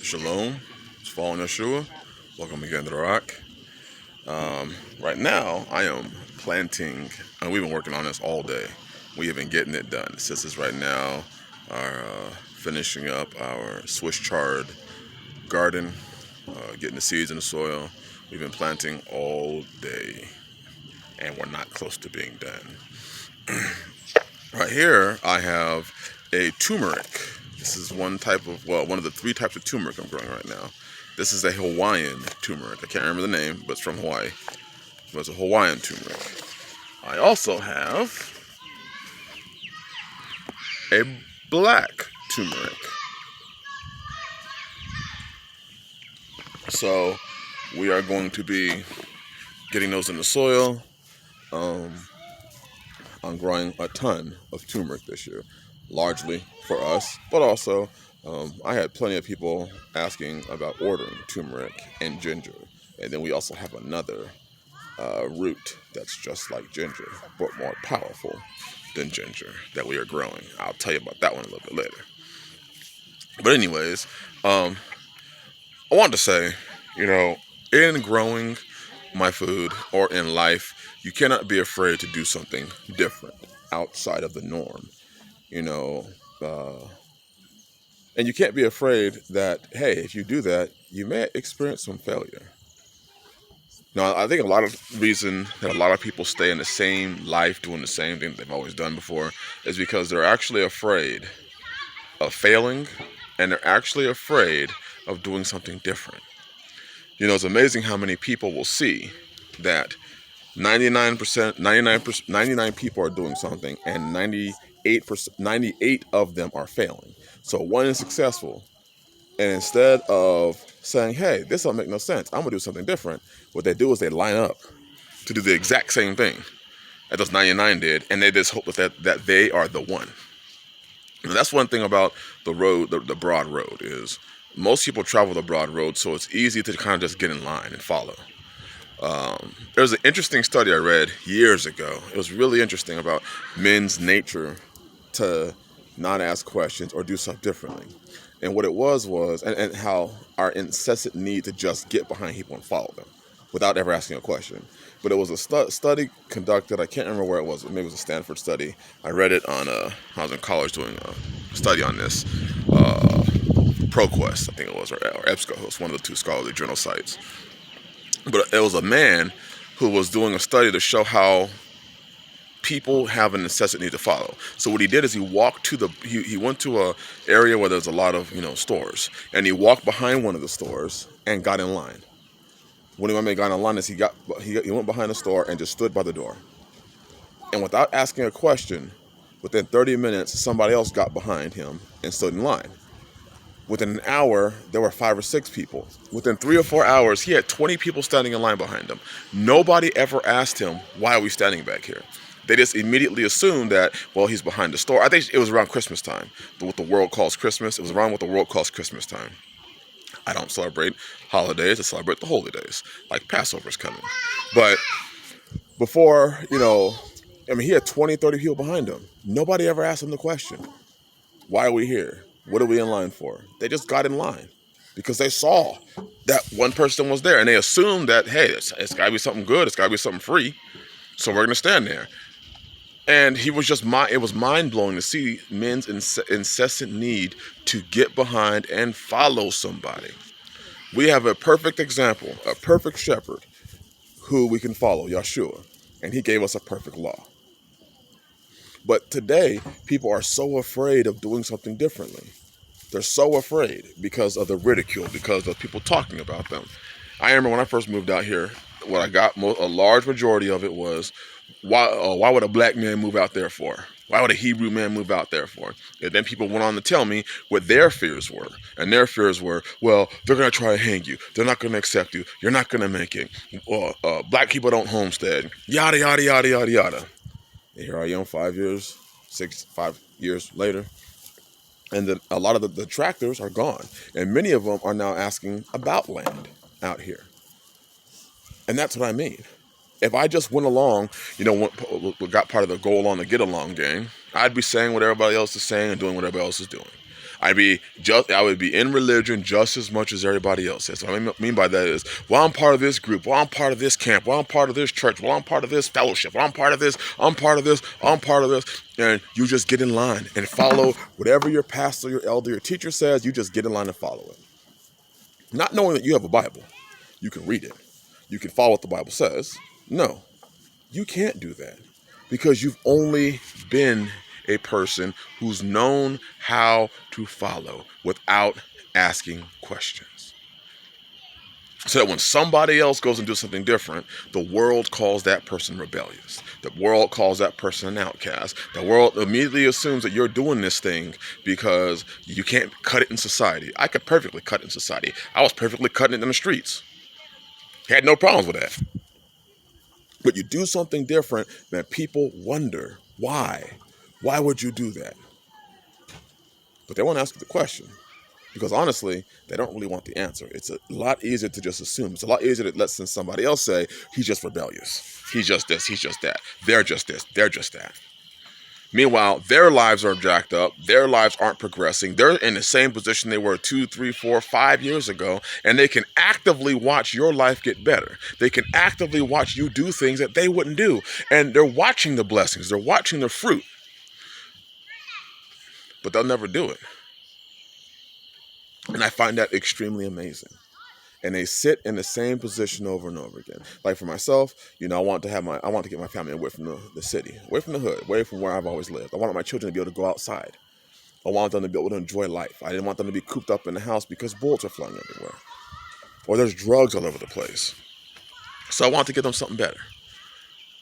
Shalom. It's following Yeshua. Welcome again to the Rock. Right now, I am planting, and we've been working on this all day. We have been getting it done. The sisters right now are finishing up our Swiss chard garden, getting the seeds in the soil. We've been planting all day, and we're not close to being done. Right here, I have a turmeric. This is one of the three types of turmeric I'm growing right now. This is a Hawaiian turmeric. I can't remember the name, but it's from Hawaii. But it's a Hawaiian turmeric. I also have a black turmeric. So we are going to be getting those in the soil. I'm growing a ton of turmeric this year, largely for us, but also I had plenty of people asking about ordering turmeric and ginger. And then we also have another root that's just like ginger, but more powerful than ginger that we are growing. I'll tell you about that one a little bit later. But anyways, I wanted to say, in growing my food or in life, you cannot be afraid to do something different outside of the norm, and you can't be afraid that, hey, if you do that, you may experience some failure. Now, I think a lot of reason that a lot of people stay in the same life doing the same thing they've always done before is because they're actually afraid of failing, and they're actually afraid of doing something different. It's amazing how many people will see that 99 people are doing something, and 98 of them are failing. So one is successful, and instead of saying, hey, this don't make no sense, I'm gonna do something different, what they do is they line up to do the exact same thing that those 99 did, and they just hope that they are the one. And that's one thing about the road, the broad road, is most people travel the broad road, so it's easy to kind of just get in line and follow. There's an interesting study I read years ago. It was really interesting about men's nature to not ask questions or do stuff differently. And what it was, and how our incessant need to just get behind people and follow them without ever asking a question. But it was a study conducted, I can't remember where it was, maybe it was a Stanford study. I read it on, I was in college doing a study on this. ProQuest, I think it was, or EBSCO, it was one of the two scholarly journal sites. But it was a man who was doing a study to show how people have a necessity need to follow. So what he did is he went to a area where there's a lot of stores, and he walked behind one of the stores and got in line. What he got in line is he went behind the store and just stood by the door, and without asking a question, within 30 minutes somebody else got behind him and stood in line. Within an hour, there were 5 or 6 people. Within 3 or 4 hours, he had 20 people standing in line behind him. Nobody ever asked him, why are we standing back here? They just immediately assumed that, well, he's behind the store. I think it was around Christmas time, what the world calls Christmas. It was around what the world calls Christmas time. I don't celebrate holidays. I celebrate the holy days, like Passover's coming. But before, he had 20, 30 people behind him. Nobody ever asked him the question, why are we here? What are we in line for? They just got in line because they saw that one person was there, and they assumed that, hey, it's got to be something good. It's got to be something free. So we're going to stand there. And it was mind-blowing to see men's incessant need to get behind and follow somebody. We have a perfect example, a perfect shepherd who we can follow, Yeshua, and he gave us a perfect law. But today, people are so afraid of doing something differently. They're so afraid because of the ridicule, because of people talking about them. I remember when I first moved out here, what I got, a large majority of it was, why would a black man move out there for? Why would a Hebrew man move out there for? And then people went on to tell me what their fears were. And their fears were, well, they're going to try to hang you. They're not going to accept you. You're not going to make it. Black people don't homestead. Yada, yada, yada, yada, yada. And here I am 5 years later. And a lot of the detractors are gone. And many of them are now asking about land out here. And that's what I mean. If I just went along, got part of the go along to get along game, I'd be saying what everybody else is saying and doing what everybody else is doing. I would be in religion just as much as everybody else is. What I mean by that is, well, I'm part of this group, well, I'm part of this camp, well, I'm part of this church, well, I'm part of this fellowship, well, I'm part of this, I'm part of this, I'm part of this. And you just get in line and follow whatever your pastor, your elder, your teacher says. You just get in line and follow it. Not knowing that you have a Bible. You can read it. You can follow what the Bible says. No, you can't do that because you've only been a person who's known how to follow without asking questions. So that when somebody else goes and does something different, the world calls that person rebellious. The world calls that person an outcast. The world immediately assumes that you're doing this thing because you can't cut it in society. I could perfectly cut it in society. I was perfectly cutting it in the streets. Had no problems with that. But you do something different, then people wonder why. Why would you do that? But they won't ask you the question. Because honestly, they don't really want the answer. It's a lot easier to just assume. It's a lot easier to let somebody else say, he's just rebellious. He's just this, he's just that. They're just this, they're just that. Meanwhile, their lives are jacked up. Their lives aren't progressing. They're in the same position they were 2, 3, 4, 5 years ago. And they can actively watch your life get better. They can actively watch you do things that they wouldn't do. And they're watching the blessings. They're watching the fruit. But they'll never do it. And I find that extremely amazing. And they sit in the same position over and over again. Like for myself, I want to get my family away from the city, away from the hood, away from where I've always lived. I wanted my children to be able to go outside. I wanted them to be able to enjoy life. I didn't want them to be cooped up in the house because bullets are flying everywhere. Or there's drugs all over the place. So I want to give them something better.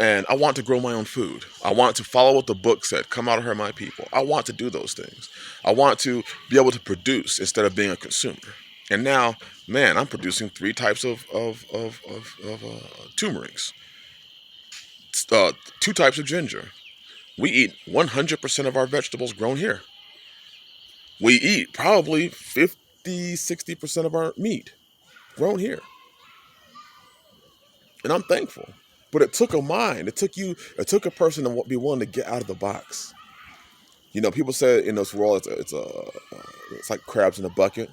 And I want to grow my own food. I want to follow what the book said, come out of her, my people. I want to do those things. I want to be able to produce instead of being a consumer. And now, man, I'm producing 3 types of turmerics, 2 types of ginger. We eat 100% of our vegetables grown here. We eat probably 50-60% of our meat grown here. And I'm thankful. But it took a mind. It took a person to be willing to get out of the box. People say in this world it's like crabs in a bucket.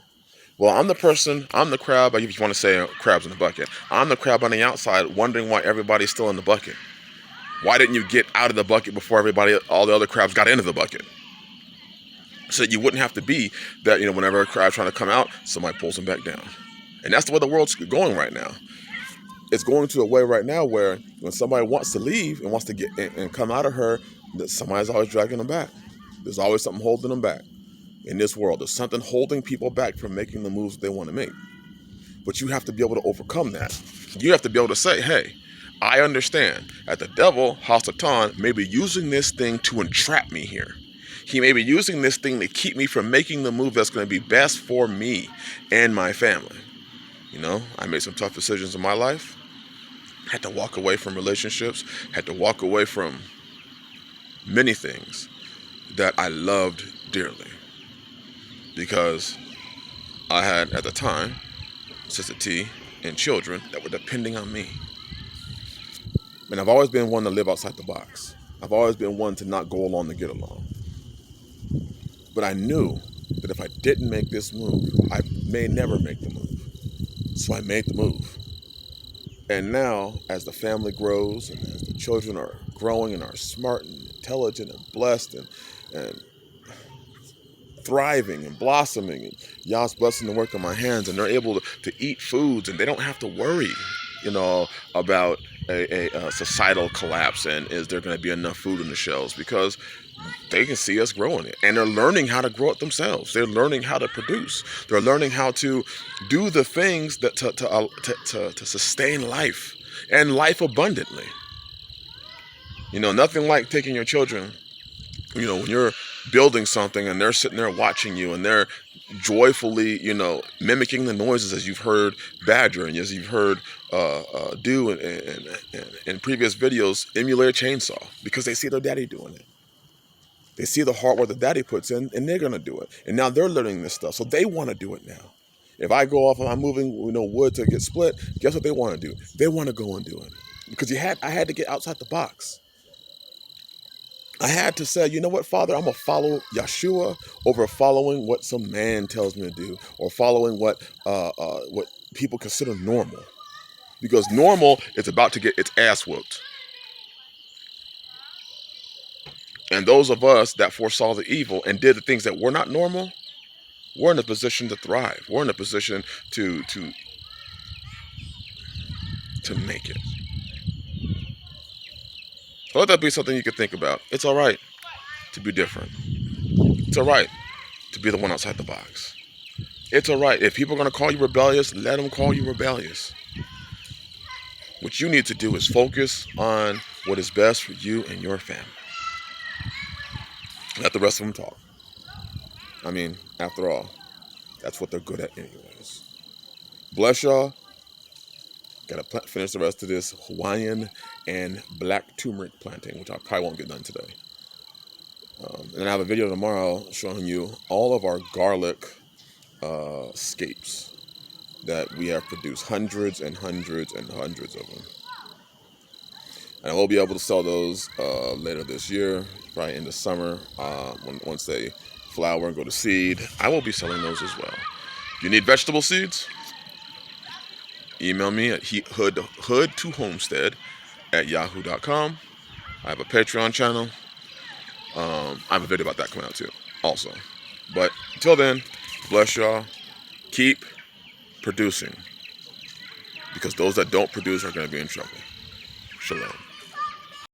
Well, I'm the crab, if you want to say crabs in the bucket. I'm the crab on the outside wondering why everybody's still in the bucket. Why didn't you get out of the bucket before all the other crabs got into the bucket? So that you wouldn't have to be that, whenever a crab's trying to come out, somebody pulls them back down. And that's the way the world's going right now. It's going to a way right now where when somebody wants to leave and wants to get and come out of her, that somebody's always dragging them back. There's always something holding them back. In this world, there's something holding people back from making the moves they want to make. But you have to be able to overcome that. You have to be able to say, hey, I understand that the devil, Hasatan, may be using this thing to entrap me here. He may be using this thing to keep me from making the move that's going to be best for me and my family. I made some tough decisions in my life. Had to walk away from relationships. Had to walk away from many things that I loved dearly. Because I had, at the time, Sister T and children that were depending on me. And I've always been one to live outside the box. I've always been one to not go along to get along. But I knew that if I didn't make this move, I may never make the move. So I made the move. And now, as the family grows and as the children are growing and are smart and intelligent and blessed and thriving and blossoming, and Yah's blessing the work of my hands, and they're able to eat foods, and they don't have to worry, about a societal collapse and is there going to be enough food in the shelves, because they can see us growing it, and they're learning how to grow it themselves. They're learning how to produce. They're learning how to do the things that to sustain life and life abundantly. Nothing like taking your children, when you're building something and they're sitting there watching you and they're joyfully, mimicking the noises as you've heard Badger and as you've heard do in previous videos, emulate a chainsaw, because they see their daddy doing it. They see the hard work that daddy puts in, and they're going to do it. And now they're learning this stuff, so they want to do it now. If I go off and I'm moving, wood to get split, guess what they want to do? They want to go and do it. Because I had to get outside the box. I had to say, you know what, Father, I'm going to follow Yeshua over following what some man tells me to do, or following what people consider normal. Because normal is about to get its ass whooped. And those of us that foresaw the evil and did the things that were not normal, we're in a position to thrive. We're in a position to make it. So let that be something you can think about. It's all right to be different. It's all right to be the one outside the box. It's all right. If people are going to call you rebellious, let them call you rebellious. What you need to do is focus on what is best for you and your family. Let the rest of them talk. I mean, after all, that's what they're good at anyways. Bless y'all. Gotta finish the rest of this Hawaiian and black turmeric planting, which I probably won't get done today. And I have a video tomorrow showing you all of our garlic scapes that we have produced, hundreds and hundreds and hundreds of them. And I will be able to sell those later this year, probably in the summer, once they flower and go to seed. I will be selling those as well. You need vegetable seeds? Email me at hood2homestead@yahoo.com. I have a Patreon channel. I have a video about that coming out too, also. But until then, bless y'all. Keep producing, because those that don't produce are going to be in trouble. Shalom.